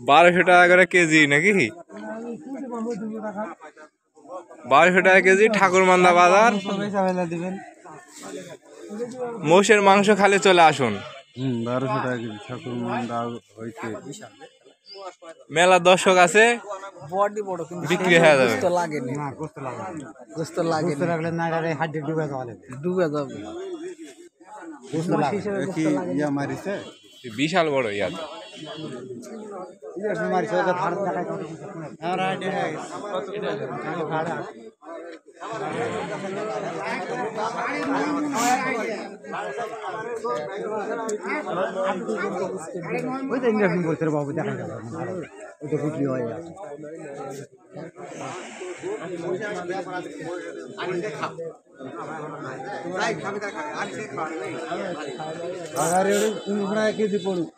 1200 টাকা করে কেজি নাকি? 1200 টাকা কেজি ঠাকুরমান্দা বাজার। মোষের মাংস খালি চলে আসুন। 1200 টাকা কেজি ঠাকুরমান্দা হইছে। মেলা দর্শক আছে, বিক্রি হয়ে যাবে। বিশাল বড় ইয়াদ। বাবু দেখা যাবে ওইটা বিক্রি হয়ে যাবে। কেজি পড়ুক।